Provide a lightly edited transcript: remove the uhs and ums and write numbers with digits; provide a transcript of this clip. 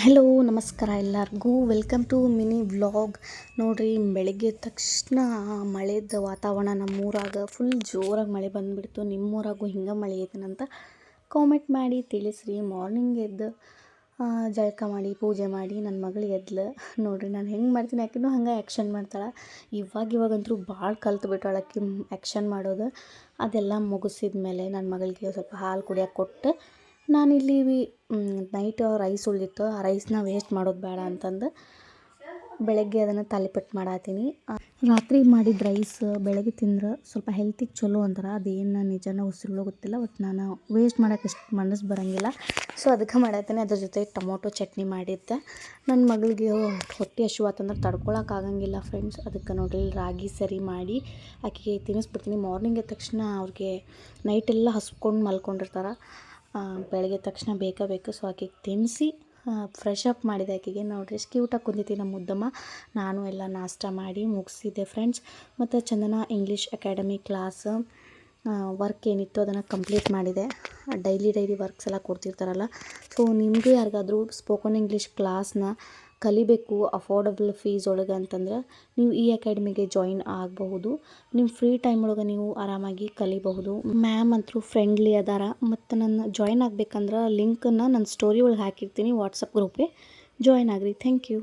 Hello ನಮಸ್ಕಾರ ಎಲ್ಲರಿಗೂ welcome to mini vlog. ನೋಡಿರಿ, ಬೆಳಗ್ಗೆ ಎದ್ದ ತಕ್ಷಣ ಮಳೆದ ವಾತಾವರಣ ನಮ್ಮೂರಾಗ ಫುಲ್ ಜೋರಾಗಿ ಮಳೆ ಬಂದುಬಿಡ್ತು. ನಿಮ್ಮೂರಾಗೂ ಹಿಂಗೆ ಮಳೆ ಐತನಂತ ಕಾಮೆಂಟ್ ಮಾಡಿ ತಿಳಿಸ್ರಿ. ಮಾರ್ನಿಂಗ್ ಎದ್ದು ಜಳಕ ಮಾಡಿ ಪೂಜೆ ಮಾಡಿ ನನ್ನ ಮಗಳು ಎದ್ಲು. ನೋಡಿರಿ ನಾನು ಹೆಂಗೆ ಮಾಡ್ತೀನಿ, ಆಕಿನೂ ಹಂಗೆ ಆ್ಯಕ್ಷನ್ ಮಾಡ್ತಾಳೆ. ಇವಾಗಂತೂ ಭಾಳ ಕಲ್ತು ಬಿಟ್ಟಾಳೆ ಆಕಿ ಆ್ಯಕ್ಷನ್ ಮಾಡೋದು. ಅದೆಲ್ಲ ಮುಗಿಸಿದ ಮೇಲೆ ನನ್ನ ಮಗಳಿಗೆ ಸ್ವಲ್ಪ ಹಾಲು ಕುಡಿಯೋಕೆ ಕೊಟ್ಟು ನಾನಿಲ್ಲಿ ನೈಟ್ ರೈಸ್ ಉಳಿದಿತ್ತು. ಆ ರೈಸ್ನ ವೇಸ್ಟ್ ಮಾಡೋದು ಬೇಡ ಅಂತಂದು ಬೆಳಗ್ಗೆ ಅದನ್ನು ತಾಲಿಪಟ್ಟು ಮಾಡತ್ತೀನಿ. ರಾತ್ರಿ ಮಾಡಿದ ರೈಸ್ ಬೆಳಗ್ಗೆ ತಿಂದ್ರೆ ಸ್ವಲ್ಪ ಹೆಲ್ತಿಗೆ ಚಲೋ ಅಂತಾರೆ. ಅದೇನು ನಿಜನೋ ಉಸಿರುಳೋ ಗೊತ್ತಿಲ್ಲ. ಬಟ್ ನಾನು ವೇಸ್ಟ್ ಮಾಡೋಕೆ ಇಷ್ಟು ಮನಸ್ಸು ಬರೋಂಗಿಲ್ಲ. ಸೊ ಅದಕ್ಕೆ ಮಾಡತ್ತೀನಿ. ಅದ್ರ ಜೊತೆ ಟೊಮೊಟೊ ಚಟ್ನಿ ಮಾಡಿದ್ದೆ. ನನ್ನ ಮಗಳಿಗೆ ಹೊಟ್ಟೆ ಹಸಿವಾತಂದ್ರೆ ತಡ್ಕೊಳಕ್ಕಾಗಂಗಿಲ್ಲ ಫ್ರೆಂಡ್ಸ್. ಅದಕ್ಕೆ ನೋಡ್ರಿ ರಾಗಿ ಸರಿ ಮಾಡಿ ಆಕೆಗೆ ತಿನ್ನಿಸ್ಬಿಡ್ತೀನಿ. ಮಾರ್ನಿಂಗ್ ಎದ್ದ ತಕ್ಷಣ ಅವ್ರಿಗೆ ನೈಟೆಲ್ಲ ಹಸ್ಕೊಂಡು ಮಲ್ಕೊಂಡಿರ್ತಾರೆ. ಬೆಳಗ್ಗೆ ತಕ್ಷಣ ಬೇಕು. ಸೊ ಆಕೆಗೆ ತಿನ್ನಿಸಿ ಫ್ರೆಶ್ ಅಪ್ ಮಾಡಿದೆ. ಆಕೆಗೆ ನೋಡಿರಿ ಎಷ್ಟು ಕ್ಯೂಟಾಗಿ ಕುಂದಿತ್ತು ನಮ್ಮ ಮುದ್ದಮ್ಮ. ನಾನು ಎಲ್ಲ ನಾಷ್ಟ ಮಾಡಿ ಮುಗಿಸಿದ್ದೆ ಫ್ರೆಂಡ್ಸ್. ಮತ್ತು ಚಂದನ ಇಂಗ್ಲೀಷ್ ಅಕಾಡೆಮಿ ಕ್ಲಾಸ್ ವರ್ಕ್ ಏನಿತ್ತು ಅದನ್ನು ಕಂಪ್ಲೀಟ್ ಮಾಡಿದೆ. ಡೈಲಿ ವರ್ಕ್ಸ್ ಎಲ್ಲ ಕೊಡ್ತಿರ್ತಾರಲ್ಲ. ಸೊ ನಿಮಗೂ ಯಾರಿಗಾದರೂ ಸ್ಪೋಕನ್ ಇಂಗ್ಲೀಷ್ ಕ್ಲಾಸ್ನ ಕಲಿಬೇಕು ಅಫೋರ್ಡಬಲ್ ಫೀಸ್ ಒಳಗೆ ಅಂತಂದ್ರೆ ನೀವು ಈ ಅಕಾಡೆಮಿಗೆ ಜಾಯಿನ್ ಆಗಬಹುದು. ನಿಮ್ಮ ಫ್ರೀ ಟೈಮ್ ಒಳಗೆ ನೀವು ಆರಾಮಾಗಿ ಕಲಿಬಹುದು. ಮ್ಯಾಮ್ ಅಂತೂ ಫ್ರೆಂಡ್ಲಿ ಅದಾರ. ಮತ್ತು ನನ್ನ ಜಾಯಿನ್ ಆಗಬೇಕಂದ್ರೆ ಲಿಂಕನ್ನು ನನ್ನ ಸ್ಟೋರಿ ಒಳಗೆ ಹಾಕಿರ್ತೀನಿ. ವಾಟ್ಸಪ್ ಗ್ರೂಪ್ಗೆ ಜಾಯಿನ್ ಆಗಿರಿ. Thank you.